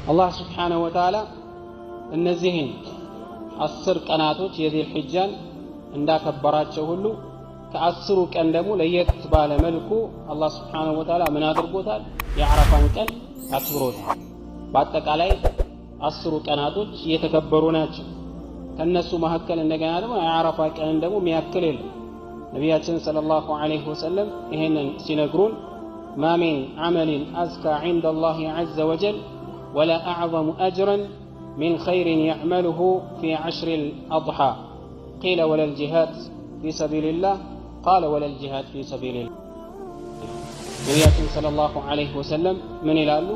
አላህ ስብሓነሁ ወተዓላ እነዚህን 10 ቀናቶች የዚል ሒጃን እንዳከበራቸው ሁሉ ከ10ሩ ቀን ደግሞ ለየት ባለ መልኩ አላህ ስብሓነሁ ወተዓላ ምን አድርጎታል? የዓረፋን ቀን አክብሮታል። በአጠቃላይ 10ሩ ቀናቶች የተከበሩ ናቸው። ከነሱ መካከል እንደገና ደግሞ የዓረፋ ቀንን ደግሞ የሚያክል የለም። ነቢያችን ሰለላሁ ዐለይሂ ወሰለም ይሄንን ሲነግሩን ማ ሚን ዐመሊን አዝካ ዐንደ አላህ ዐዘ ወጀል ወላ አዕዘሙ አጅረን ሚን ኸይሪን የዕመሉሁ ፊ ዐሽሪል አድሓ ቂለ ወለል ጂሃድ ፊ ሰቢልላህ ቃለ ወለል ጂሃድ ፊ ሰቢልላህ። ነቢያችን ሰለላሁ ዐለይሂ ወሰለም ምን ይላሉ?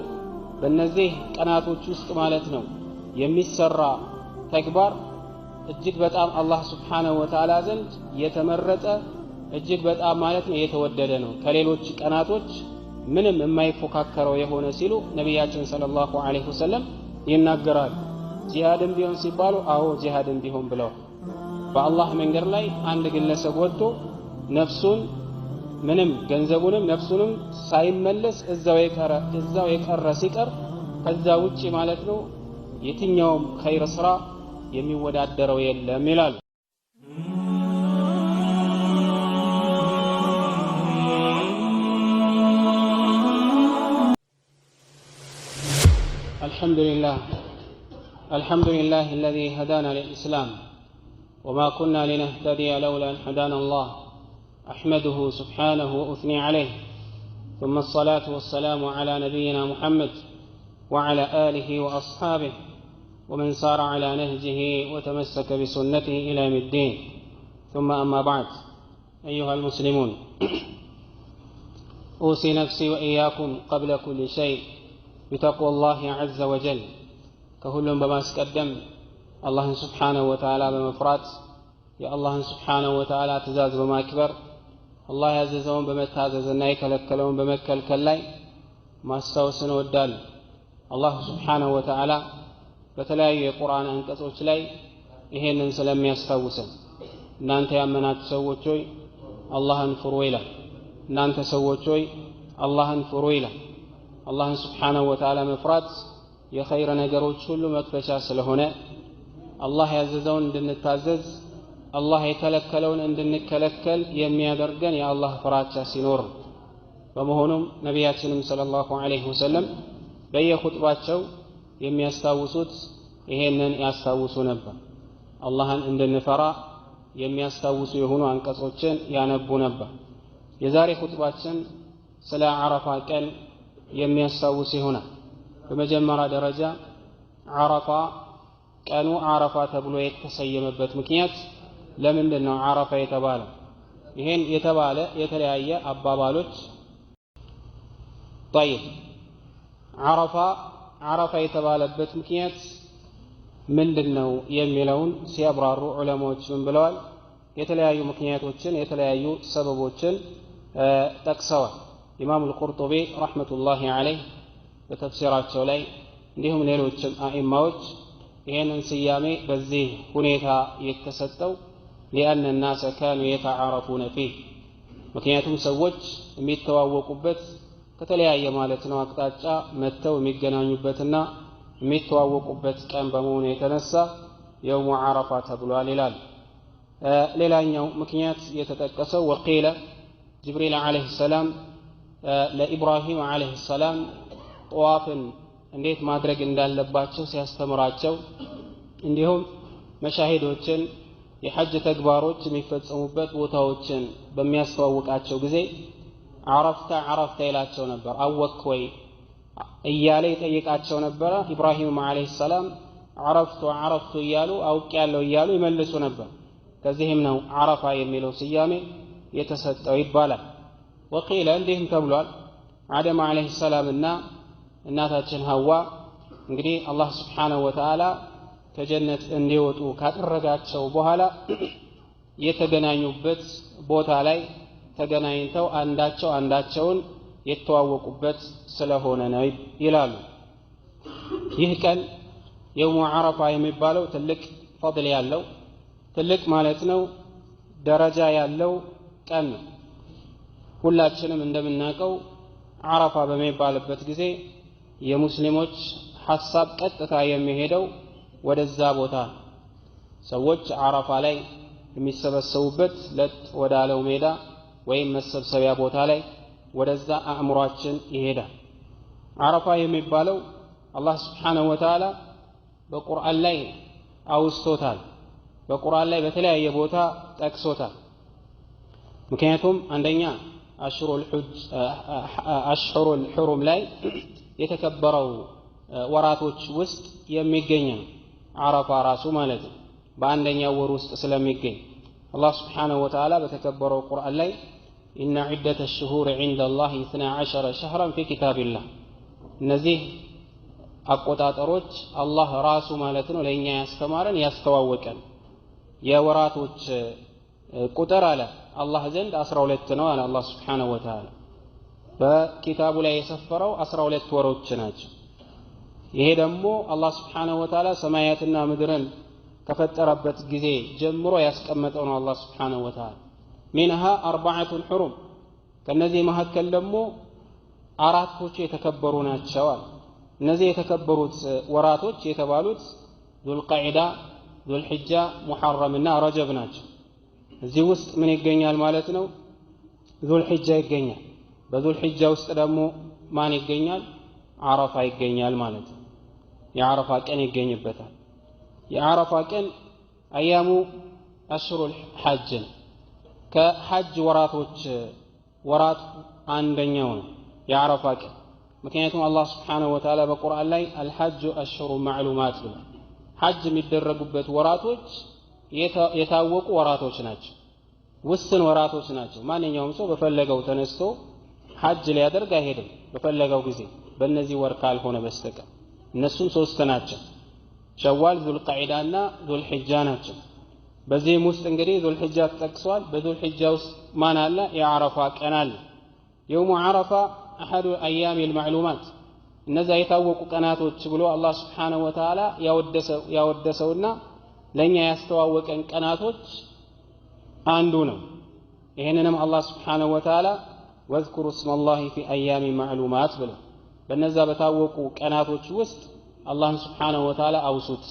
በእነዚህ ቀናቶች ውስጥ ማለት ነው የሚሰራ ተግባር እጅግ በጣም አላህ ስብሓነሁ ወተዓላ ዘንድ የተመረጠ እጅግ በጣም ማለት ነው የተወደደ ነው፣ ከሌሎች ቀናቶች ምንም የማይፎካከረው የሆነ ሲሉ ነቢያችን ሰለላሁ ዐለይሂ ወሰለም ይናገራሉ። ጂሃድም ቢሆን ሲባሉ አዎ ጂሃድም ቢሆን ብለዋል። በአላህ መንገድ ላይ አንድ ግለሰብ ወጥቶ ነፍሱን ምንም ገንዘቡንም ነፍሱንም ሳይመለስ እዛው የቀረ ሲቀር ከዛ ውጪ ማለት ነው የትኛውም ኸይር ስራ የሚወዳደረው የለም ይላሉ። አልሐምዱሊላህ አለዚ ሀዳና ሊልኢስላም ወማ ኩና ሊነህተዲየ ለውላ አን ሀዳና አላህ أحمده سبحانه وأثني عليه ثم الصلاة والسلام على نبينا محمد وعلى آله وأصحابه ومن سار على نهجه وتمسك بسنته إلى يوم الدين ثم أما بعد أيها المسلمون أوصي نفسي وإياكم قبل كل شيء بتقوى الله عز وجل كهلهم بما سكدم الله سبحانه وتعالى بمفرات يا الله سبحانه وتعالى تزاز بما أكبر الله ያዘዘውን በመታዘዝና የከለከለውን በመከልከል ላይ ማስታወስን ወዳል። አላህ Subhanahu Wa Ta'ala በተለያዩ የቁርአን አንቀጾች ላይ ይሄንን ስለሚያስታውሰን እናንተ ያመናችሁ ሰዎች ሆይ አላህን ፍሩ ይላል። እናንተ ሰዎች ሆይ አላህን ፍሩ ይላል። አላህን Subhanahu Wa Ta'ala መፍራት የኸይር ነገሮች ሁሉ መክፈቻ ስለሆነ አላህ ያዘዘውን እንድንታዘዝ አላህ የከለከለውን እንድንከለከል የሚያደርገን የአላህ ፍራቻ ሲኖር በመሆኑም ነቢያችንም ሰለላሁ ዐለይሂ ወሰለም በየኹጥባቸው የሚያስታውሱት ይሄንን ያስታውሱ ነበር። አላህን እንድንፈራ የሚያስታውሱ የሆኑ አንቀጾችን ያነቡ ነበር። የዛሬ ኹጥባችን ስለ ዓረፋ ቀን የሚያስታውስ ይሆናል። በመጀመሪያ ደረጃ ዓረፋ ቀኑ ዓረፋ ተብሎ የተሰየመበት ምክንያት ለምንድን ነው ዓረፋ የተባለው? ይሄን የተባለ የተለያየ አባባሎች طيب ዓረፋ የተባለበት ምክንያት ምንድነው የሚለውን ሲያብራሩ ዑለማዎች ምን ብለዋል? የተለያዩ ምክንያቶችን የተለያዩ ሰበቦችን ጠቅሰዋል። ኢማም አልቁርጡቢ ረሕመቱላሂ ዐለይህ በተፍሲራቸው ላይ እንዲሁም ሌሎችም አኢማዎች ይሄንን ስያሜ በዚህ ሁኔታ የተሰጠው لأن الناس كانوا يتعارفون فيه ምክንያቱም ሰዎች የሚተዋወቁበት ከተለያየ ማለት ነው አቅጣጫ መተው የሚገናኙበትና የሚተዋወቁበት ቀን በመሆኑ የተነሳ የውሙ ዓረፋ ተብሏል ይላል። ሌላኛው ምክንያት የተጠቀሰው ወቂለ ጅብሪል ዐለይሂ ሰላም ለኢብራሂም ዐለይሂ ሰላም ጠዋፍን እንዴት ማድረግ እንዳለባቸው ሲያስተምራቸው እንዲሁም መሻሂዶችን የሐጅ ተግባሮች የሚፈጸሙበት ቦታዎችን በሚያስተዋውቃቸው ጊዜ ዓረፍታ ይላቸው ነበር። አወክ ወይ እያለ ይጠይቃቸው ነበረ። ኢብራሂም ዐለይሂ ሰላም ዓረፍቱ እያሉ አውቄያለሁ እያሉ ይመልሱ ነበር። ከዚህም ነው ዓረፋ የሚለው ስያሜ የተሰጠው ይባላል። ወቂለ እንዲህም ተብሏል አደም ዐለይሂ ሰላምና እናታችን ሐዋ እንግዲህ አላህ Subhanahu Wa Ta'ala ከጀነት እንዲወጡ ካደረጋቸው በኋላ የተገናኙበት ቦታ ላይ ተገናኝተው አንዳቸውን የተዋወቁበት ስለሆነ ነው ይላሉ። ይህ ቀን የውሙ ዓረፋ የሚባለው ትልቅ ፈድል ያለው ትልቅ ማለት ነው ደረጃ ያለው ቀን ነው። ሁላችንም እንደምናውቀው ዓረፋ በሚባልበት ጊዜ የሙስሊሞች ሐሳብ ቀጥታ የሚሄደው ወደዛ ቦታ ሰዎች አረፋ ላይ የሚሰበሰቡበት ለጥ ወዳለው ሜዳ ወይም መሰብሰቢያ ቦታ ላይ ወደዛ አእምሯችን ይሄዳል። አረፋ የሚባለው አላህ Subhanahu Wa Ta'ala በቁርአን ላይ አውስቶታል። በቁርአን ላይ በተለያየ ቦታ ጠቅሶታል። ምክንያቱም አንደኛ አሽሁሩል ሑሩም ላይ የተከበረው ወራቶች ውስጥ የሚገኝ ነው አረፋ ራሱ ማለት ነው። በአንደኛው ወር ውስጥ ስለሚገኝ አላህ Subhanahu Wa Ta'ala በተከበረው ቁርአን ላይ ኢነ ዒደተ الشهور عند الله 12 شهرا في كتاب الله እነዚህ አቆጣጠሮች አላህ ራሱ ማለት ነው ለኛ ያስተማረን ያስተዋወቀን የወራቶች ቁጥር አለ አላህ ዘንድ 12 ነው አለ አላህ Subhanahu Wa Ta'ala በኪታቡ ላይ የሰፈረው 12 ወሮች ናቸው። ይሄ ደግሞ አላህ Subhanahu Wa Ta'ala ሰማያትና ምድርን ከፈጠረበት ጊዜ ጀምሮ ያስቀመጠው ነው አላህ Subhanahu Wa Ta'ala منها 4 حرم ከነዚህ መካከል ደግሞ አራቶቹ የተከበሩ ናቸው አለ። እነዚህ የተከበሩት ወራቶች የተባሉት ዙልቀዒዳ ዙልሒጃ ሙሐረም እና ረጀብ ናቸው። እዚህ ውስጥ ምን ይገኛል ማለት ነው? ዙልሒጃ ይገኛል። በዙልሒጃ ውስጥ ደግሞ ማን ይገኛል? አረፋ ይገኛል ማለት ነው። የአረፋ ቀን ይገኝበታል። የአረፋ ቀን አያሙ አሽሩል ሐጅ ከሐጅ ወራት አንደኛው ነው የአረፋ ቀን። ምክንያቱም አላህ Subhanahu Wa Ta'ala በቁርአን ላይ አልሐጅ አሽሩ ማዕሉማት ብሏል። ሐጅ የሚደረጉበት ወራቶች የታወቁ ወራቶች ናቸው። ውስን ወራቶች ናቸው። ማንኛውም ሰው በፈለገው ተነስቶ ሐጅ ሊያደርግ አይሄድም በፈለገው ጊዜ በእነዚህ ወር ካልሆነ በስተቀር። እነሱም 3 ናቸው። ሸዋል ዙልቀዒዳና ዙልሒጃ ናቸው። በዚህም ውስጥ እንግዲህ ዙልሒጃ ተጠቅሷል። በዙልሒጃ ውስጥ ማን አለ? የአረፋ ቀን አለ። የውሙ አረፋ أحد أيام المعلومات እነዛ የታወቁ ቀናቶች ብሎ አላህ Subhanahu Wa Ta'ala ያወደሰውና ለኛ ያስተዋወቀን ቀናቶች አንዱ ነው። ይሄንንም አላህ Subhanahu Wa Ta'ala واذكروا اسم الله في أيام معلومات ብሎ በነዛ በታወቁ ቀናቶች ውስጥ አላህ Subhanahu Wa Ta'ala አውሱት።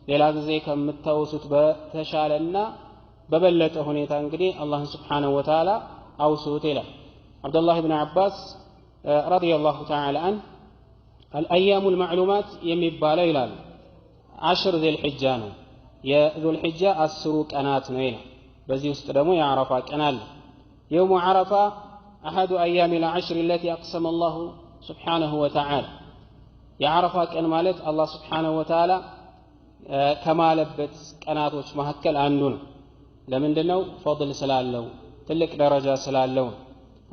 ሌላ ጊዜ ከምታውሱት በተሻለና በበለጠ ሁኔታ እንግዲህ አላህ Subhanahu Wa Ta'ala አውሱት ይላል። አብዱላህ ኢብኑ አባስ رضي الله تعالى عنه الأيام المعلومات የሚባለው ይላል 10 ذي الحجة ነው። የذو الحجة 10 ቀናት ነው ይላል። በዚህ ውስጥ ደግሞ የአረፋ ቀን አለ። يوم عرفة أحد أيام العشر التي أقسم الله سبحانه وتعالى የአረፋ ቀን ማለት አላህ Subhanahu Wa Ta'ala ከማለበት ቀናቶች መካከል አንዱ ነው። ለምንድነው? ፈضል ስላለው ትልቅ ደረጃ ስላለው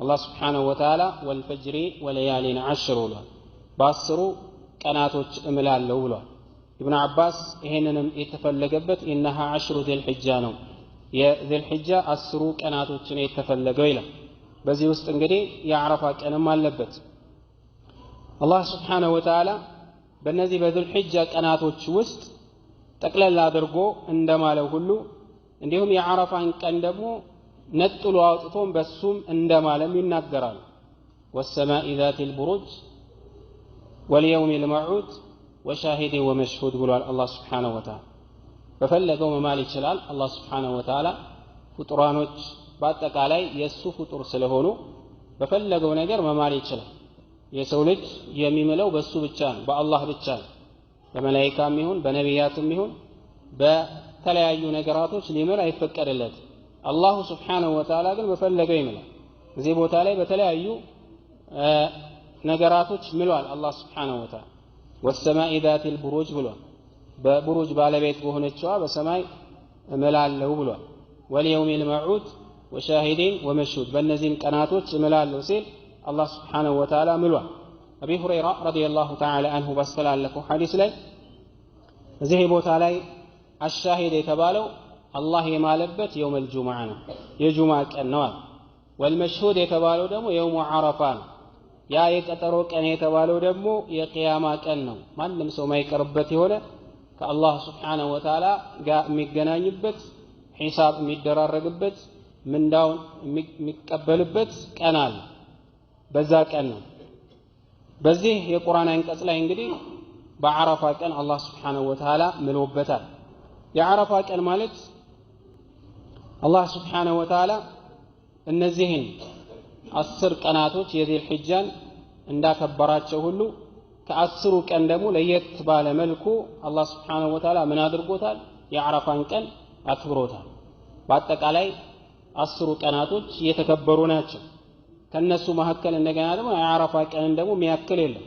አላህ Subhanahu Wa Ta'ala ወልፈጅሪ ወለያሊን 10 ብሏል። በ10 ቀናቶች እምላለው ብሏል። ኢብኑ አባስ ይሄንንም የተፈለገበት ኢነሃ 10 ذي الحجة ነው። የذي الحجة 10 ቀናቶችን የተፈለገው ይላል። በዚህ ውስጥ እንግዲህ የአረፋ ቀንም አለበት። አላህ Subhanahu Wa Ta'ala በእነዚህ በذي الحجة ቀናቶች ውስጥ ጠቅለል አድርጎ እንደማለው ሁሉ እንዲሁም የአረፋን ቀን ደግሞ ነጥሎ አውጥቶም በሱም እንደማለም ይናገራል። والسماء ذات البروج واليوم الموعود وشاهد ومشهود ብሏል አላህ Subhanahu Wa Ta'ala። በፈለገው መማል ይችላል አላህ Subhanahu Wa Ta'ala። ፍጡራኖች በአጠቃላይ የሱ ፍጡር ስለሆኑ በፈለገው ነገር መማል ይችላል። የሰው ልጅ የሚምለው በሱ ብቻ ነው፣ በአላህ ብቻ ነው። በመላእክታም ይሁን በነቢያትም ይሁን በተለያዩ ነገራቶች ሊምል አይፈቀድለትም። አላሁ Subhanahu Wa Ta'ala ግን በፈለገው ይምላል። እዚህ ቦታ ላይ በተለያዩ ነገራቶች ምሏል አላህ Subhanahu Wa Ta'ala። والسماء ذات البروج ብሏል። በቡሩጅ ባለቤት በሆነችዋ በሰማይ እምላለው ብሏል። واليوم الموعود وشاهد ومشهود በእነዚህም ቀናቶች እምላለው ሲል አላህ Subhanahu Wa Ta'ala ምሏል። አቢ ሁረይራ ረዲየላሁ ተዓላ አንሁ ባስተላለፈው ሐዲስ ላይ እዚህ ቦታ ላይ አሻሂድ የተባለው አላህ የማለበት የውመል ጁሙዓ ነው፣ የጁሙዓ ቀን ነው። ወልመሽሁድ የተባለው ደግሞ የውሙ አረፋ ነው። ያ የቀጠሮ ቀን የተባለው ደግሞ የቂያማ ቀን ነው። ማንም ሰው ማይቀርበት የሆነ ከአላህ Subhanahu Wa Ta'ala ጋር የሚገናኝበት ሒሳብ የሚደራረግበት ምንዳውን የሚቀበልበት ቀን አለ። በዛ ቀን ነው። በዚህ የቁርአን አንቀጽ ላይ እንግዲህ በአረፋ ቀን አላህ Subhanahu Wa Ta'ala ምሎበታል። የአረፋ ቀን ማለት አላህ Subhanahu Wa Ta'ala እነዚህን 10 ቀናቶች የዚል ሒጃን እንዳከበራቸው ሁሉ ከ10ሩ ቀን ደግሞ ለየት ባለ መልኩ አላህ Subhanahu Wa Ta'ala ምን አድርጎታል? የአረፋን ቀን አክብሮታል። በአጠቃላይ 10ሩ ቀናቶች የተከበሩ ናቸው። ከነሱ መካከል እንደገና ደግሞ የአረፋ ቀን ደግሞ የሚያክል የለም።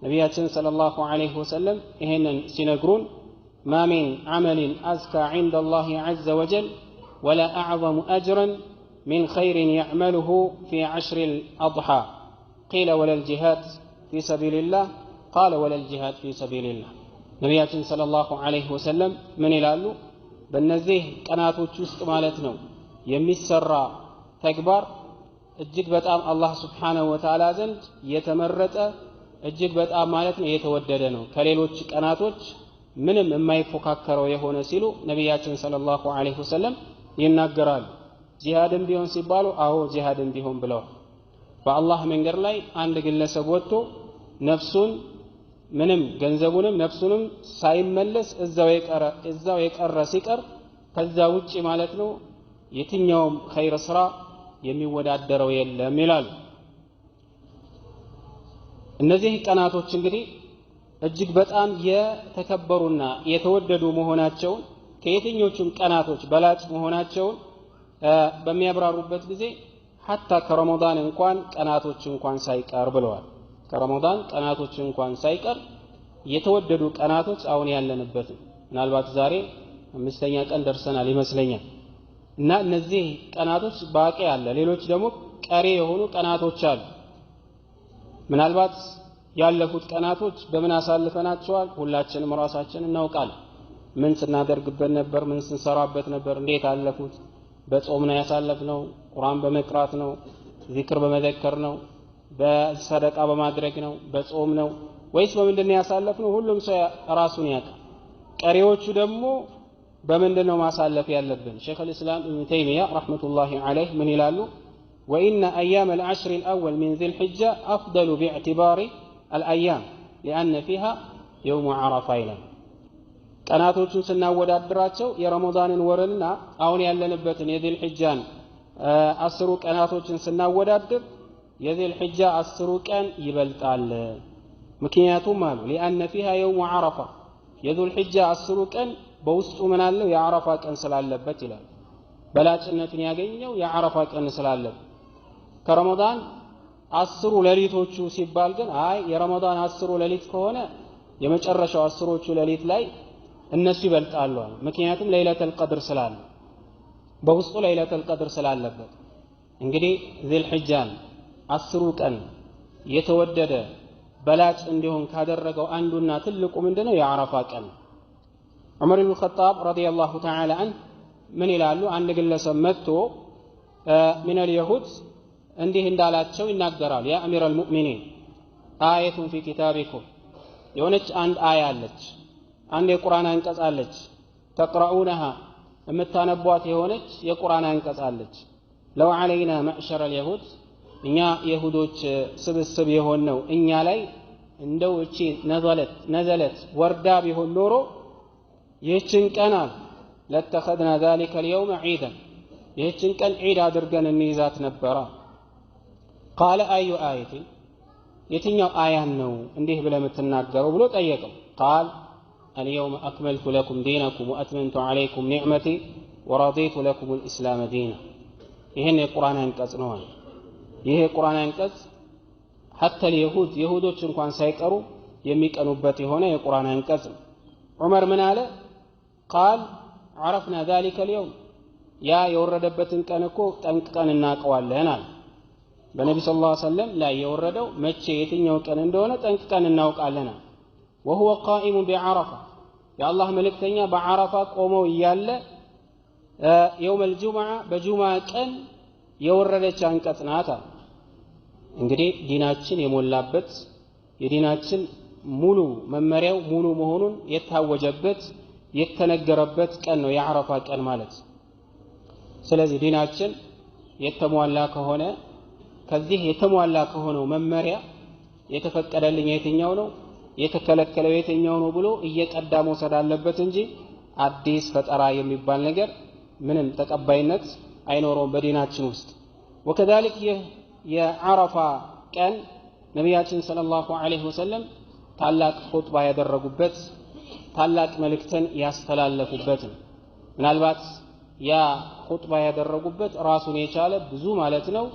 ነቢያችን ሰለላሁ ዐለይሂ ወሰለም ይሄንን ሲነግሩን ما من عمل أزكى عند الله عز وجل ولا أعظم أجرا من خير يعمله في 10 الأضحى قيل ولا الجهاد في سبيل الله قال ولا الجهاد في سبيل الله ነቢያችን ሰለላሁ ዐለይሂ ወሰለም ምን ይላሉ? በእነዚህ ቀናቶች ውስጥ ማለት ነው የሚሰራ ተግባር እጅግ በጣም አላህ Subhanahu Wa Ta'ala ዘንድ የተመረጠ እጅግ በጣም ማለት ነው የተወደደ ነው፣ ከሌሎች ቀናቶች ምንም የማይፎካከረው የሆነ ሲሉ ነቢያችን ሰለላሁ ዐለይሂ ወሰለም ይናገራሉ። ጂሃድም ቢሆን ሲባሉ አዎ ጂሃድም ቢሆን ብለው በአላህ መንገድ ላይ አንድ ግለሰብ ወጥቶ ነፍሱን ምንም ገንዘቡንም ነፍሱንም ሳይመለስ እዛው የቀረ ሲቀር ከዛ ውጪ ማለት ነው የትኛውም ኸይር ስራ የሚወዳደረው የለም ይላሉ። እነዚህ ቀናቶች እንግዲህ እጅግ በጣም የተከበሩና የተወደዱ መሆናቸውን ከየትኞቹም ቀናቶች በላጭ መሆናቸውን በሚያብራሩበት ጊዜ ሐታ ከረመዳን እንኳን ቀናቶች እንኳን ሳይቀር ብለዋል። ከረመዳን ቀናቶች እንኳን ሳይቀር የተወደዱ ቀናቶች አሁን ያለንበት ምናልባት ዛሬ 5ኛ ቀን ደርሰናል ይመስለኛል። እና እነዚህ ቀናቶች ባቂ አለ፣ ሌሎች ደግሞ ቀሪ የሆኑ ቀናቶች አሉ። ምናልባት ያለፉት ቀናቶች በምን አሳልፈናቸዋል ሁላችንም ራሳችን እናውቃለን። ምን ስናደርግበት ነበር? ምን ስንሰራበት ነበር? እንዴት አለፉት? በጾም ነው ያሳለፍነው? ቁርአን በመቅራት ነው? ዚክር በመዘከር ነው? በሰደቃ በማድረግ ነው? በጾም ነው ወይስ በምንድነው ያሳለፍነው? ሁሉም ሰው ራሱን ያውቃል። ቀሪዎቹ ደግሞ በምንድነው ማሳለፍ ያለብን? ሼክ الاسلام ابن تيمية رحمة الله عليه ምን ይላሉ? وإن أيام العشر الأول من ذي الحجة أفضل باعتبار الأيام لأن فيها يوم عرفة ይላል። ቀናቶቹን ስናወዳድራቸው የረመዳንን ወርና አሁን ያለንበትን የዚል ሒጃን 10ሩ ቀናቶችን ስናወዳድር የዚል ሒጃ 10ሩ ቀን ይበልጣል። ምክንያቱም አሉ لأن فيها يوم عرفة የዚል ሒጃ 10ሩ ቀን በውስጡ ምን አለው? የአረፋ ቀን ስላለበት ይላል። በላጭነቱን ያገኘው የአረፋ ቀን ስላለበት። ከረመዳን 10ሩ ሌሊቶቹ ሲባል ግን አይ የረመዳን 10ሩ ሌሊት ከሆነ የመጨረሻው 10ሮቹ ሌሊት ላይ እነሱ ይበልጣሉ። ምክንያቱም ለይለተል ቀድር ስላለ በውስጡ ለይለተል ቀድር ስላለበት። እንግዲህ ዚል ሒጃን 10ሩ ቀን የተወደደ በላጭ እንዲሆን ካደረገው አንዱና ትልቁ ምንድነው? የአረፋ ቀን። ዑመር ኢብኑ ኸጣብ ረዲየላሁ ተዓላ ዐንሁ ምን ይላሉ? አንድ ግለሰብ መጥቶ ሚነል የሁድ እንዲህ እንዳላቸው ይናገራል። ያ አሚረል ሙእሚኒን አየቱን ፊ ኪታቢኩም የሆነች አንድ አያ አለች፣ አንድ የቁርአን አንቀጽ አለች። ተቅረኡነሃ የምታነቧት የሆነች የቁርአን አንቀጽ አለች። ለው ዐለይና መዕሸረል የሁድ እኛ የሁዶች ስብስብ የሆነው እኛ ላይ እንደው እቺ ነዘለት ወርዳ ቢሆን ኖሮ ይህችን ቀን ለተኸድና ذلك اليوم عيدا ይህችን ቀን ዒድ አድርገን እንይዛት ነበረ። ቃለ አዩ አየት የትኛው አያን ነው እንዲህ ብለህ የምትናገረው ብሎ ጠየቀው። ቃል اليوم أكملت لكم دينكم وأتممت عليكم نعمتي ورضيت لكم الإسلام دينا ይሄን የቁርአን አንቀጽ ነው። ይሄ የቁርአን አንቀጽ حتى اليهود يهودዎች እንኳን ሳይቀሩ የሚቀኑበት የሆነ የቁርአን አንቀጽ ነው። ዑመር ምን አለ? ቃል عرفنا ذلك اليوم ያ የወረደበትን ቀን እኮ ጠንቅቀን እናውቀዋለን አለ። በነብዩ ሰለላሁ ዐለይሂ ወሰለም ላይ የወረደው መቼ የትኛው ቀን እንደሆነ ጠንቅቀን እናውቃለን። وهو قائم بعرفة يا الله ملكتኛ በዓረፋ ቆመው እያለ يوم الجمعة በጁምዓ ቀን የወረደች አንቀጽ ናት። እንግዲህ ዲናችን የሞላበት የዲናችን ሙሉ መመሪያው ሙሉ መሆኑን የታወጀበት የተነገረበት ቀን ነው የዓረፋ ቀን ማለት። ስለዚህ ዲናችን የተሟላ ከሆነ ከዚህ የተሟላ ከሆነው መመሪያ የተፈቀደልኝ የትኛው ነው? የተከለከለው የትኛው ነው ብሎ እየቀዳ መውሰድ አለበት እንጂ አዲስ ፈጠራ የሚባል ነገር ምንም ተቀባይነት አይኖረውም በዲናችን ውስጥ። ወከዛሊክ ይህ የዓረፋ ቀን ነቢያችን ሰለላሁ ዐለይሂ ወሰለም ታላቅ ኹጥባ ያደረጉበት ታላቅ መልእክትን ያስተላለፉበት ምናልባት ያ ኹጥባ ያደረጉበት ራሱን የቻለ ብዙ ማለት ነው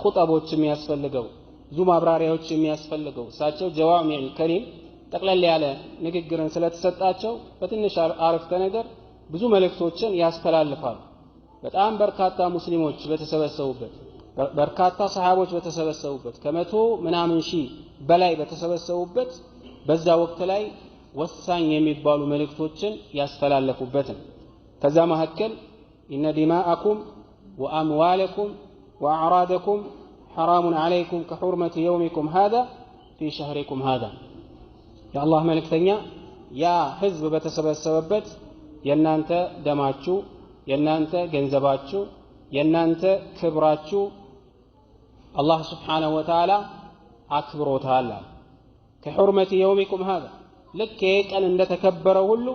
ኹጠቦች የሚያስፈልገው ብዙ ማብራሪያዎች የሚያስፈልገው እሳቸው ጀዋሚዕ ከሊም ጠቅለል ያለ ንግግርን ስለተሰጣቸው በትንሽ አረፍተ ነገር ብዙ መልእክቶችን ያስተላልፋሉ። በጣም በርካታ ሙስሊሞች በተሰበሰቡበት በርካታ ሰሃቦች በተሰበሰቡበት ከመቶ ምናምን ሺህ በላይ በተሰበሰቡበት በዛ ወቅት ላይ ወሳኝ የሚባሉ መልእክቶችን ያስተላልፉበት ከዛ መካከል ኢነ ዲማአኩም ወአምዋለኩም ወአዕራደኩም حرام عليكم كحرمة يومكم هذا في شهركم هذا يا الله ملكتنيا يا حزب بتسبسبበት የናንተ ደማችሁ የናንተ ገንዘባችሁ የናንተ ክብራችሁ አላህ Subhanahu Wa Ta'ala አክብሮታል كحرمة يومكم هذا ልክ የቀን እንደተከበረው ሁሉ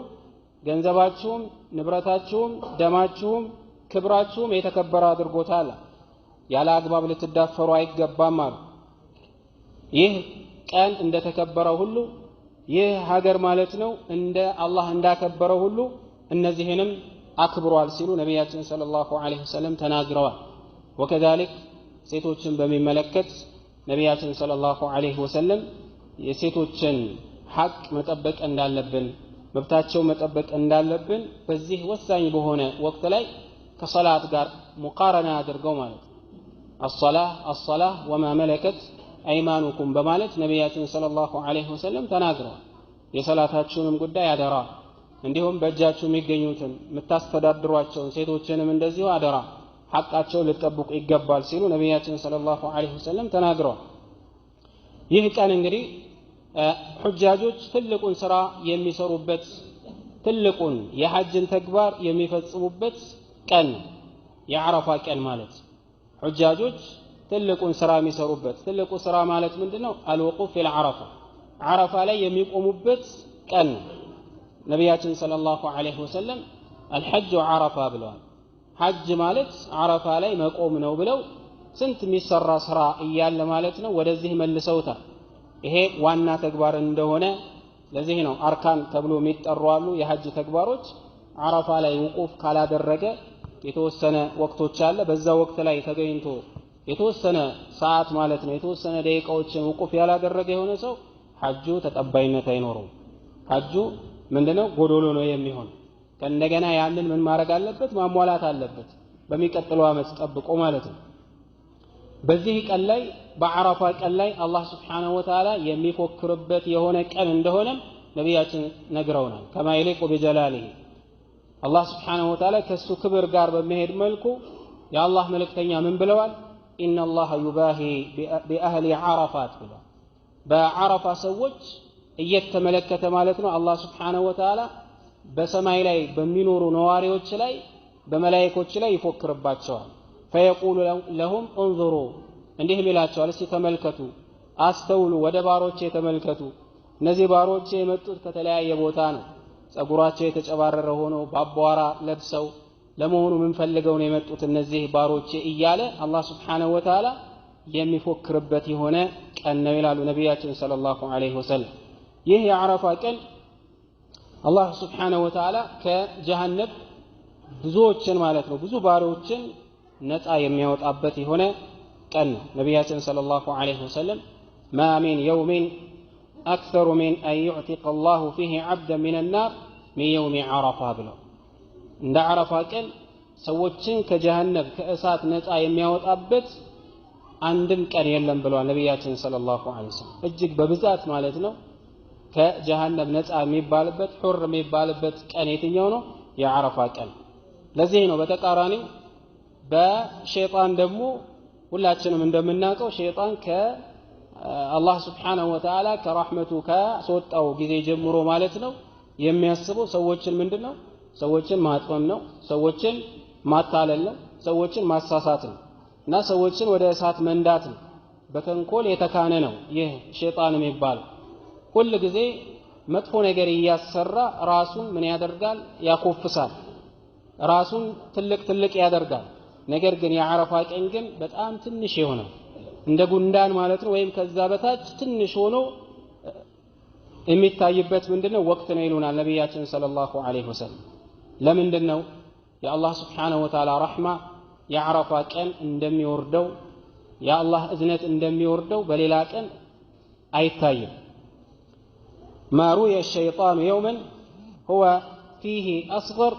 ገንዘባችሁም ንብረታችሁም ደማችሁም ክብራችሁም የተከበረ አድርጎታል ያለ አግባብ ልትዳፈሩ አይገባም አሉ። ይህ ቀን እንደተከበረው ሁሉ ይህ ሀገር ማለት ነው እንደ አላህ እንዳከበረው ሁሉ እነዚህንም አክብሯል ሲሉ ነቢያችን ሰለላሁ ዐለይሂ ወሰለም ተናግረዋል። ወከዛሊክ ሴቶችን በሚመለከት ነቢያችን ሰለላሁ ዐለይሂ ወሰለም የሴቶችን ሐቅ መጠበቅ እንዳለብን መብታቸው መጠበቅ እንዳለብን በዚህ ወሳኝ በሆነ ወቅት ላይ ከሰላት ጋር ሙቃረና አድርገው ማለት الصلاة وما ملكت أيمانكم በማለት ነቢያችን ሰለላሁ ዐለይሂ ወሰለም ተናግረዋል። የሰላታችሁንም ጉዳይ አደራ እንዲሁም በእጃችሁ የሚገኙትን የምታስተዳድሯቸውን ሴቶችንም እንደዚሁ አደራ ሐቃቸው ልትጠብቁ ይገባል ሲሉ ነቢያችን ሰለላሁ ዐለይሂ ወሰለም ተናግረዋል። ይህ ቀን እንግዲህ ሑጃጆች ትልቁን ስራ የሚሰሩበት ትልቁን የሐጅን ተግባር የሚፈጽሙበት ቀን የዓረፋ ቀን ማለት ሑጃጆች ትልቁን ስራ የሚሰሩበት ትልቁ ስራ ማለት ምንድነው አልወቁፍ ፊል ዓረፋ ዓረፋ ላይ የሚቆሙበት ቀን ነቢያችን ሰለላሁ ዐለይሂ ወሰለም አልሐጅ ዓረፋ ብለዋል። ሐጅ ማለት ዓረፋ ላይ መቆም ነው ብለው ስንት የሚሰራ ስራ እያለ ማለት ነው ወደዚህ መልሰውታል። ይሄ ዋና ተግባር እንደሆነ ለዚህ ነው አርካን ተብሎ የሚጠሩ አሉ የሐጅ ተግባሮች ዓረፋ ላይ ውቁፍ ካላደረገ የተወሰነ ወቅቶች አለ በዛ ወቅት ላይ ተገኝቶ የተወሰነ ሰዓት ማለት ነው የተወሰነ ደቂቃዎችን ውቁፍ ያላደረገ የሆነ ሰው ሐጁ ተቀባይነት አይኖረውም። ሐጁ ምንድነው ጎዶሎ ነው የሚሆን ከእንደገና ያንን ምን ማድረግ አለበት ማሟላት አለበት በሚቀጥለው ዓመት ጠብቆ ማለት ነው። በዚህ ቀን ላይ በዓረፋ ቀን ላይ አላህ Subhanahu Wa Ta'ala የሚፎክርበት የሆነ ቀን እንደሆነ ነቢያችን ነግረውናል። ከማ ይሊቁ በጀላሊሂ አላህ Subhanahu Wa Ta'ala ከሱ ክብር ጋር በመሄድ መልኩ የአላህ መልእክተኛ ምን ብለዋል? ኢነላህ ዩባሂ ቢአህሊ ዓረፋት ብለዋል። በዓረፋ ሰዎች እየተመለከተ ማለት ነው አላህ Subhanahu Wa Ta'ala በሰማይ ላይ በሚኖሩ ነዋሪዎች ላይ በመላእክቶች ላይ ይፎክርባቸዋል። فيقول لهم انظروا እንዲህ ይላቸዋል እስቲ ተመልከቱ አስተውሉ ወደ ባሮቼ ተመልከቱ እነዚህ ባሮቼ የመጡት ከተለያየ ቦታ ነው ጸጉራቸው የተጨባረረ ሆኖ ባቧራ ለብሰው ለመሆኑ ምን ፈልገው ነው የመጡት እነዚህ ባሮቼ እያለ አላህ Subhanahu Wa Ta'ala የሚፎክርበት የሆነ ቀን ነው ይላሉ ነቢያችን ሰለላሁ ዐለይሂ ወሰለም። ይህ የዓረፋ ቀን አላህ Subhanahu Wa Ta'ala ከጀሃነም ብዙዎችን ማለት ነው ብዙ ባሮችን ነፃ የሚያወጣበት የሆነ ቀን ነው። ነቢያችን ሰለላሁ ዐለይሂ ወሰለም ما من يوم أكثر من أن يعتق الله فيه عبدا من النار من يوم عرفة ብለው እንደ ዓረፋ ቀን ሰዎችን ከጀሃነም ከእሳት ነፃ የሚያወጣበት አንድም ቀን የለም ብለዋል ነቢያችን ሰለላሁ ዐለይሂ ወሰለም። እጅግ በብዛት ማለት ነው ከጀሃነም ነፃ የሚባልበት ሑር የሚባልበት ቀን የትኛው ነው? የዓረፋ ቀን። ለዚህ ነው በተቃራኒው በሸይጣን ደግሞ ሁላችንም እንደምናውቀው ሸይጣን ከአላህ Subhanahu Wa Ta'ala ከራህመቱ ከሶጣው ጊዜ ጀምሮ ማለት ነው የሚያስበው ሰዎችን ምንድነው ሰዎችን ማጥመም ነው ሰዎችን ማታለል ነው ሰዎችን ማሳሳት ነው እና ሰዎችን ወደ እሳት መንዳት ነው በተንኮል የተካነ ነው ይህ ሸይጣን የሚባለው። ሁሉ ጊዜ መጥፎ ነገር እያሰራ ራሱን ምን ያደርጋል ያኮፍሳል ራሱን ትልቅ ያደርጋል ነገር ግን የዓረፋ ቀን ግን በጣም ትንሽ የሆነ እንደ ጉንዳን ማለት ነው ወይም ከዛ በታች ትንሽ ሆኖ የሚታይበት ምንድነው ወቅት ነው ይሉናል ነብያችን ሰለላሁ ዐለይሂ ወሰለም ለምንድነው የአላህ Subhanahu Wa Ta'ala ረህማ የዓረፋ ቀን እንደሚወርደው የአላህ እዝነት እንደሚወርደው በሌላ ቀን አይታይም ما روي الشيطان يوما هو فيه أصغر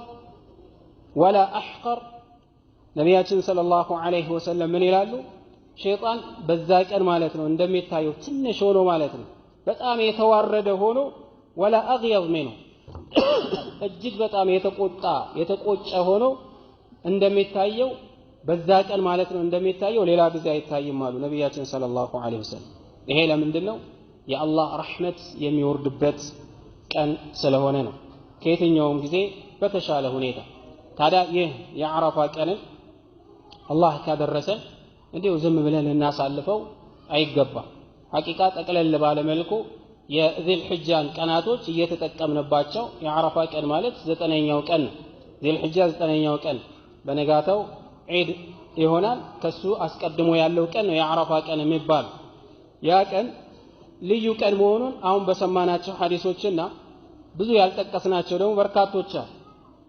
ولا أحقر ነብያችን ሰለላሁ ዐለይሂ ወሰለም ምን ይላሉ ሸይጣን በዛ ቀን ማለት ነው እንደሚታየው ትንሽ ሆኖ ማለት ነው በጣም የተዋረደ ሆኖ ولا أغيظ منه እጅግ በጣም የተቆጨ ሆኖ እንደሚታየው በዛ ቀን ማለት ነው እንደሚታየው ሌላ ጊዜ አይታይም አሉ ነብያችን ሰለላሁ ዐለይሂ ወሰለም ይሄ ለምንድነው የአላህ ረህመት የሚወርድበት ቀን ስለሆነ ነው ከየትኛውም ጊዜ በተሻለ ሁኔታ ታዲያ ይህ የዓረፋ ቀን አላህ ካደረሰን እንዲሁ ዝም ብለን እናሳልፈው አይገባም ሐቂቃ ጠቅለል ባለ መልኩ የዚል ሒጃን ቀናቶች እየተጠቀምንባቸው የዓረፋ ቀን ማለት 9ኛው ቀን ዚል ሒጃ 9ኛው ቀን በነጋታው ዒድ ይሆናል ከሱ አስቀድሞ ያለው ቀን ነው የዓረፋ ቀን የሚባል ያ ቀን ልዩ ቀን መሆኑን አሁን በሰማናቸው ሐዲሶችና ብዙ ያልጠቀስናቸው ደግሞ በርካቶች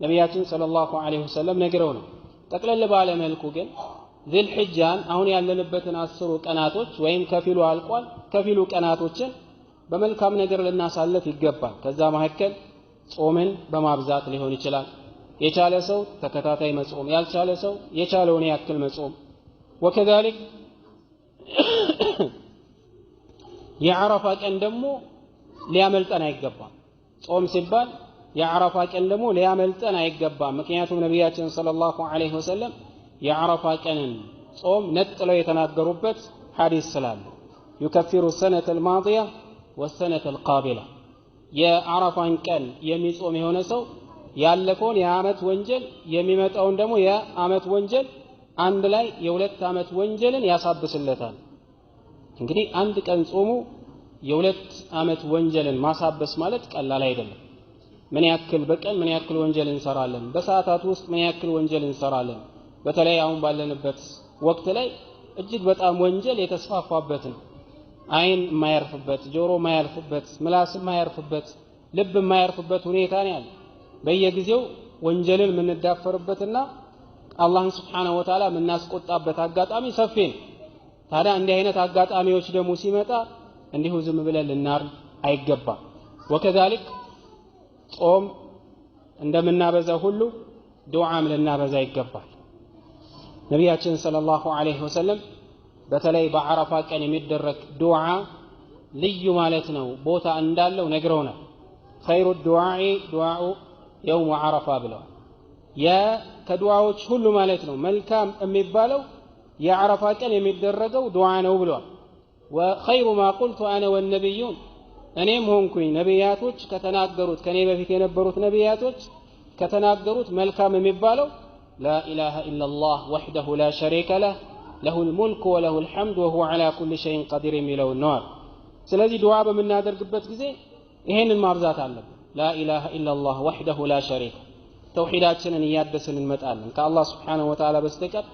ነብያችን ሰለላሁ ዐለይሂ ወሰለም ነግረውናል ጠቅለል ባለ መልኩ ግን ዚል ሒጃን አሁን ያለንበትን 10 ቀናቶች ወይም ከፊሉ አልቋል ከፊሉ ቀናቶችን በመልካም ነገር ልናሳልፍ ይገባል ከዛ መሐከል ጾምን በማብዛት ሊሆን ይችላል የቻለ ሰው ተከታታይ መጾም ያልቻለ ሰው የቻለውን ያክል መጾም ወከذلك የዓረፋ ቀን ደግሞ ሊያመልጠን አይገባም ጾም ሲባል የዓረፋ ቀን ደግሞ ሊያመልጠን አይገባም ምክንያቱም ነብያችን ሰለላሁ ዐለይሂ ወሰለም የዓረፋ ቀንን ጾም ነጥለው የተናገሩበት ሐዲስ ስላለ يكفر السنة الماضية والسنة القابلة የዓረፋን ቀን የሚጾም የሆነ ሰው ያለፈውን የዓመት ወንጀል የሚመጣውን ደግሞ የዓመት ወንጀል አንድ ላይ የሁለት ዓመት ወንጀልን ያሳብስለታል እንግዲህ አንድ ቀን ጾሙ የሁለት ዓመት ወንጀልን ማሳበስ ማለት ቀላል አይደለም ምን ያክል በቀን ምን ያክል ወንጀል እንሰራለን በሰዓታት ውስጥ ምን ያክል ወንጀል እንሰራለን በተለይ አሁን ባለንበት ወቅት ላይ እጅግ በጣም ወንጀል የተስፋፋበት ነው አይን የማያርፍበት ጆሮ የማያርፍበት ምላስ የማያርፍበት ልብ የማያርፍበት ሁኔታ ነው ያለው በየጊዜው ወንጀልን የምንዳፈርበትና አላህን Subhanahu Wa Ta'ala የምናስቆጣበት አጋጣሚ ሰፊ ነው ታዲያ እንዲህ አይነት አጋጣሚዎች ደግሞ ሲመጣ እንዲሁ ዝም ብለን ልናር አይገባም ወከذلك ጾም እንደምናበዛ ሁሉ ዱዓም ልናበዛ ይገባል ነብያችን ሰለላሁ ዐለይሂ ወሰለም በተለይ በዓረፋ ቀን የሚደረግ ዱዓ ልዩ ማለት ነው ቦታ እንዳለው ነግረውናል خير الدعاء دعاء يوم عرفة ብለዋል ከዱዓዎች ሁሉ ማለት ነው መልካም የሚባለው የዓረፋ ቀን የሚደረገው ዱዓ ነው ብለዋል وخير ما قلت انا والنبيون እኔም ሆንኩኝ ነብያቶች ከተናገሩት ከኔ በፊት የነበሩት ነብያቶች ከተናገሩት መልካም የሚባለው لا اله الا الله وحده لا شريك له له الملك وله الحمد وهو على كل شيء قدير የሚለው ነው ስለዚህ ዱዓ በመናደርግበት ጊዜ ይሄንን ማብዛት አለብን لا اله الا الله وحده لا شريك ተውሂዳችንን ያደስን እንመጣለን ከአላህ Subhanahu Wa Ta'ala በስተቀር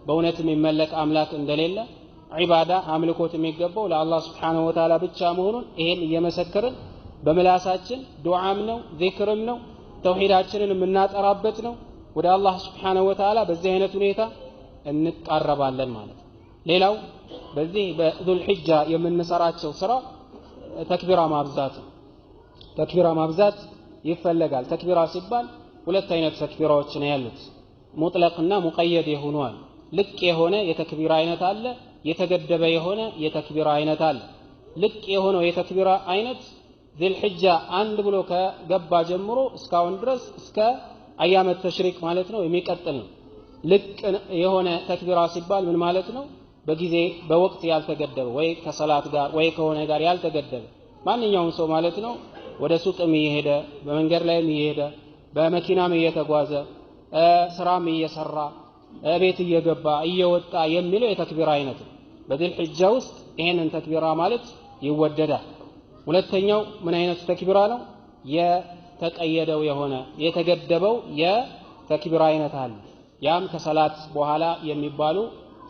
በእውነት የሚመለክ አምላክ እንደሌለ ዒባዳ አምልኮት የሚገባው ለአላህ Subhanahu Wa Ta'ala ብቻ መሆኑን ይሄን እየመሰከርን በመላሳችን ዱዓም ነው ዚክርም ነው ተውሂዳችንን የምናጠራበት ነው ወደ አላህ Subhanahu Wa Ta'ala በዚህ አይነት ሁኔታ እንቀርባለን ማለት ሌላው በዚህ በዙል ሒጃ የምንሰራቸው ስራ ተክቢራ ማብዛት ይፈልጋል ተክቢራ ሲባል ሁለት አይነት ተክቢራዎች ነው ያሉት ሙጥለቅና ሙቀየድ ይሆናል ልቅ የሆነ የተክቢራ አይነት አለ የተገደበ የሆነ የተክቢራ አይነት አለ ልቅ የሆነው የተክቢራ አይነት ዚል ሒጃ አንድ ብሎ ከገባ ጀምሮ እስካሁን ድረስ እስከ አያመ ተሽሪቅ ማለት ነው የሚቀጥል ነው ልቅ የሆነ ተክቢራ ሲባል ምን ማለት ነው በጊዜ በወቅት ያልተገደበ ወይ ከሰላት ጋር ወይ ከሆነ ጋር ያልተገደበ ማንኛውም ሰው ማለት ነው ወደ ሱቅም እየሄደ በመንገድ ላይም እየሄደ በመኪናም እየተጓዘ ስራም እየሰራ ቤት እየገባ እየወጣ የሚለው የተክቢራ አይነት በዚል ሒጃ ውስጥ ይሄንን ተክቢራ ማለት ይወደዳል ሁለተኛው ምን አይነት ተክቢራ ነው? የተቀየደው የሆነ የተገደበው የተክቢራ አይነት አለ። ያም ከሰላት በኋላ የሚባሉ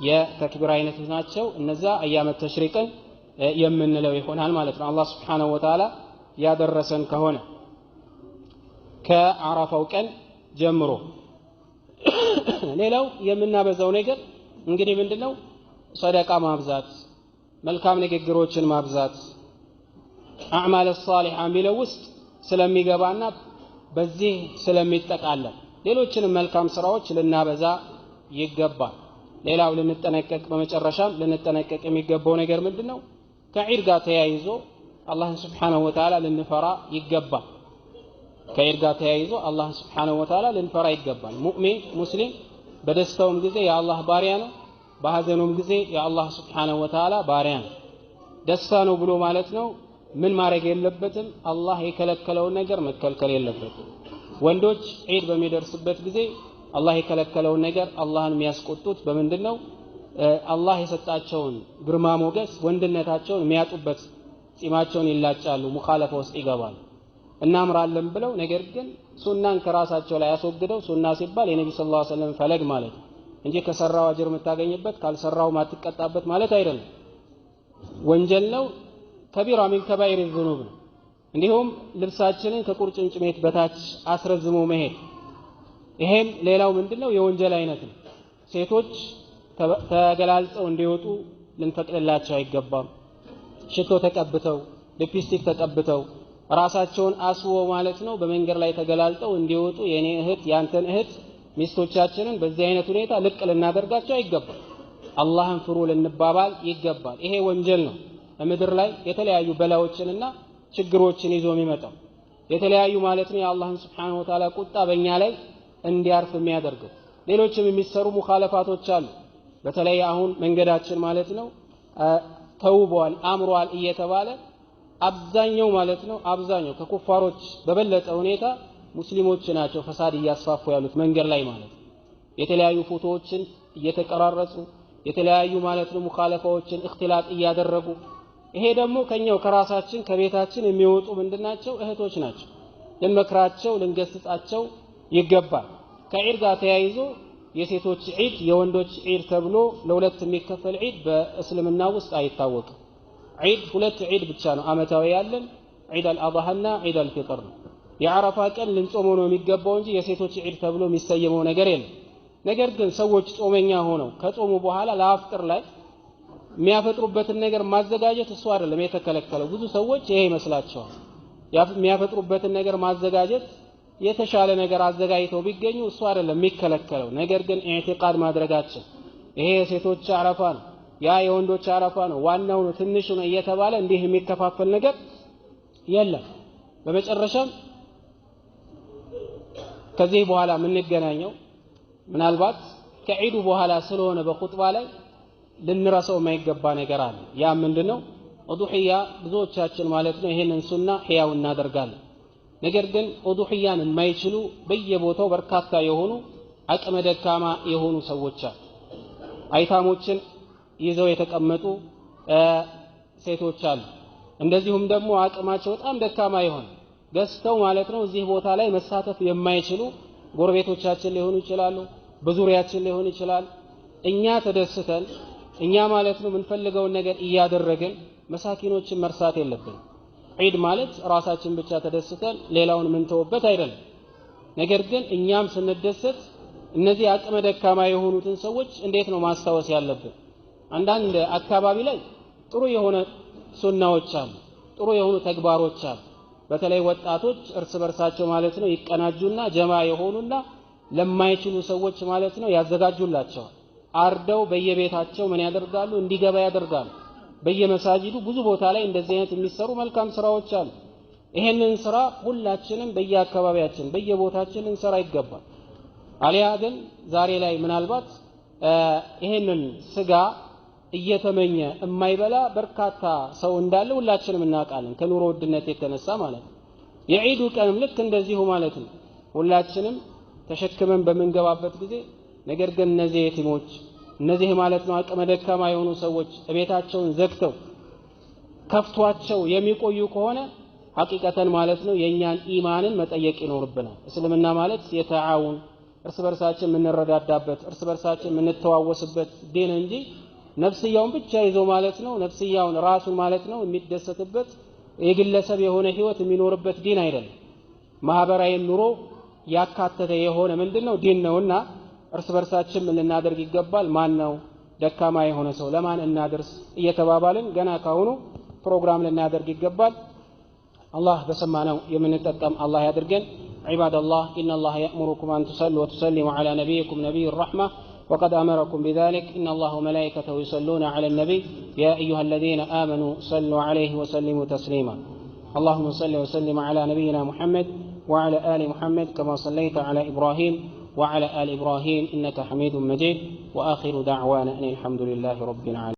የተክቢራ አይነቶች ናቸው። እነዛ አያመ ተሽሪቅን የምንለው ይሆናል ማለት ነው። አላህ Subhanahu Wa Ta'ala ያደረሰን ከሆነ ከአረፋው ቀን ጀምሮ ሌላው የምናበዛው ነገር እንግዲህ ምንድነው? ሰደቃ ማብዛት፣ መልካም ንግግሮችን ማብዛት አዕማል ሷሊሃ የሚለው ውስጥ ስለሚገባና በዚህ ስለሚጠቃለል ሌሎችንም መልካም ስራዎች ልናበዛ ይገባል። ሌላው ልንጠነቀቅ በመጨረሻም ልንጠነቀቅ የሚገባው ነገር ምንድነው? ከዒድ ጋር ተያይዞ አላህን Subhanahu Wa Ta'ala ልንፈራ ይገባል። ከዒድ ጋር ተያይዞ አላህን Subhanahu Wa Ta'ala ልንፈራ ይገባል። ሙእሚን ሙስሊም በደስታውም ጊዜ የአላህ ባሪያ ነው፣ በሐዘኑም ጊዜ የአላህ Subhanahu Wa Ta'ala ባሪያ ነው። ደስታ ነው ብሎ ማለት ነው ምን ማድረግ የለበትም? አላህ የከለከለውን ነገር መከልከል የለበትም። ወንዶች ዒድ በሚደርስበት ጊዜ አላህ የከለከለውን ነገር አላህን የሚያስቆጡት በምንድነው? አላህ የሰጣቸውን ግርማ ሞገስ ወንድነታቸውን የሚያጡበት ጺማቸውን ይላጫሉ፣ ሙኻለፋ ውስጥ ይገባሉ። እናምራለን ብለው ነገር ግን ሱናን ከራሳቸው ላይ ያስወግደው ሱና ሲባል የነብዩ ሰለላሁ ዐለይሂ ወሰለም ፈለግ ማለት እንጂ ከሰራው አጅር የምታገኝበት ካልሰራው ማትቀጣበት ማለት አይደለም። ወንጀል ነው። ከቢራ ሚን ከባኢር الذنوب ነው። እንዲሁም ልብሳችንን ከቁርጭምጭሚት በታች አስረዝሞ መሄድ ይሄም ሌላው ምንድነው? የወንጀል አይነት ነው። ሴቶች ተገላልጸው እንዲወጡ ልንፈቅድላቸው አይገባም። ሽቶ ተቀብተው ሊፕስቲክ ተቀብተው ራሳቸውን አስቦ ማለት ነው በመንገድ ላይ ተገላልጠው እንዲወጡ የኔ እህት ያንተን እህት ሚስቶቻችንን በዚህ አይነት ሁኔታ ልቅ ልናደርጋቸው አይገባም። አላህን ፍሩ ልንባባል ይገባል። ይሄ ወንጀል ነው። በምድር ላይ የተለያዩ በላዎችንና ችግሮችን ይዞ የሚመጣው የተለያዩ ማለት ነው የአላህን Subhanahu Wa Ta'ala ቁጣ በእኛ ላይ እንዲያርፍ የሚያደርገው ሌሎችም የሚሰሩ ሙኻለፋቶች አሉ። በተለይ አሁን መንገዳችን ማለት ነው ተውቧል አምሯል እየተባለ አብዛኛው ማለት ነው አብዛኛው ከኩፋሮች በበለጠ ሁኔታ ሙስሊሞች ናቸው ፈሳድ እያስፋፉ ያሉት መንገድ ላይ ማለት ነው። የተለያዩ ፎቶዎችን እየተቀራረጹ የተለያዩ ማለት ነው ሙኻለፋዎችን እክትላጥ እያደረጉ ይሄ ደግሞ ከኛው ከራሳችን ከቤታችን የሚወጡ ምንድናቸው? እህቶች ናቸው። ልንመክራቸው ልንገስጻቸው ይገባል። ከዒድ ጋር ተያይዞ የሴቶች ዒድ የወንዶች ዒድ ተብሎ ለሁለት የሚከፈል ዒድ በእስልምና ውስጥ አይታወቅም። ዒድ ሁለት ዒድ ብቻ ነው አመታዊ ያለን ዒድ አልአድሃና ዒድ አልፊጥር ነው። የአረፋ ቀን ልንጾመው ነው የሚገባው እንጂ የሴቶች ዒድ ተብሎ የሚሰየመው ነገር የለም። ነገር ግን ሰዎች ጾመኛ ሆነው ከጾሙ በኋላ ለአፍጥር ላይ የሚያፈጥሩበትን ነገር ማዘጋጀት እሱ አይደለም የተከለከለው። ብዙ ሰዎች ይሄ ይመስላቸዋል። የሚያፈጥሩበትን ነገር ማዘጋጀት የተሻለ ነገር አዘጋጅተው ቢገኙ እሱ አይደለም የሚከለከለው። ነገር ግን ኢዕቲቃድ ማድረጋችን ይሄ የሴቶች አረፋ ነው ያ የወንዶች አረፋ ነው ዋናው ነው ትንሹ ነው እየተባለ እንዲህ የሚከፋፈል ነገር የለም። በመጨረሻም ከዚህ በኋላ የምንገናኘው ምናልባት ከዒዱ በኋላ ስለሆነ በኹጥባ ላይ ልንረሳው የማይገባ ነገር አለ። ያ ምንድነው? ኡዱሂያ ብዙዎቻችን ማለት ነው ይሄንን ሱና ህያው እናደርጋለን። ነገር ግን ኡዱሂያን የማይችሉ በየቦታው በርካታ የሆኑ አቅመ ደካማ የሆኑ ሰዎች አሉ። አይታሞችን ይዘው የተቀመጡ ሴቶች አሉ። እንደዚሁም ደግሞ አቅማቸው በጣም ደካማ የሆነ ገዝተው ማለት ነው እዚህ ቦታ ላይ መሳተፍ የማይችሉ ጎረቤቶቻችን ሊሆኑ ይችላሉ፣ በዙሪያችን ሊሆን ይችላል። እኛ ተደስተን እኛ ማለት ነው የምንፈልገውን ነገር እያደረግን መሳኪኖችን መርሳት የለብንም። ዒድ ማለት ራሳችን ብቻ ተደስተን ሌላውን ምንተውበት አይደለም። ነገር ግን እኛም ስንደሰት እነዚህ አቅመ ደካማ የሆኑትን ሰዎች እንዴት ነው ማስታወስ ያለብን? አንዳንድ አካባቢ ላይ ጥሩ የሆነ ሱናዎች አሉ፣ ጥሩ የሆኑ ተግባሮች አሉ። በተለይ ወጣቶች እርስ በርሳቸው ማለት ነው ይቀናጁና ጀማ የሆኑና ለማይችሉ ሰዎች ማለት ነው ያዘጋጁላቸዋል። አርደው በየቤታቸው ምን ያደርጋሉ? እንዲገባ ያደርጋሉ። በየመሳጂዱ ብዙ ቦታ ላይ እንደዚህ አይነት የሚሰሩ መልካም ስራዎች አሉ። ይሄንን ስራ ሁላችንም በየአካባቢያችን በየቦታችን እንሰራ ይገባል። አሊያ ግን ዛሬ ላይ ምናልባት ይሄንን ስጋ እየተመኘ የማይበላ በርካታ ሰው እንዳለ ሁላችንም እናውቃለን፣ ከኑሮ ውድነት የተነሳ ማለት ነው። የዒዱ ቀንም ልክ እንደዚሁ ማለት ነው ሁላችንም ተሸክመን በምንገባበት ጊዜ ነገር ግን እነዚህ የቲሞች እነዚህ ማለት ነው አቅመ ደካማ የሆኑ ሰዎች ቤታቸውን ዘግተው ከፍቷቸው የሚቆዩ ከሆነ ሐቂቀተን ማለት ነው የኛን ኢማንን መጠየቅ ይኖርብናል። እስልምና ማለት የተዓውን እርስ በርሳችን የምንረዳዳበት እርስ በርሳችን የምንተዋወስበት ዲን እንጂ ነፍስያውን ብቻ ይዞ ማለት ነው ነፍስያውን ራሱን ማለት ነው የሚደሰትበት የግለሰብ የሆነ ህይወት የሚኖርበት ዲን አይደለም። ማህበራዊ ኑሮ ያካተተ የሆነ ምንድነው ዲን ነውና እርስ በርሳችን ምን ልናደርግ ይገባል? ማን ነው ደካማ የሆነ ሰው ለማን እናድርስ እየተባባልን ገና ካሁኑ ፕሮግራም ልናደርግ ይገባል። الله بسمعنا يمن التقم الله يدرجن عباد الله إن الله يأمركم أن تصلوا وتسلموا على نبيكم نبي الرحمة وقد أمركم بذلك إن الله وملائكته يصلون على النبي يا أيها الذين آمنوا صلوا عليه وسلموا تسليما اللهم صل وسلم على نبينا محمد وعلى آل محمد كما صليت على إبراهيم وعلى آل إبراهيم إنك حميد مجيد وآخر دعوانا أن الحمد لله رب العالمين.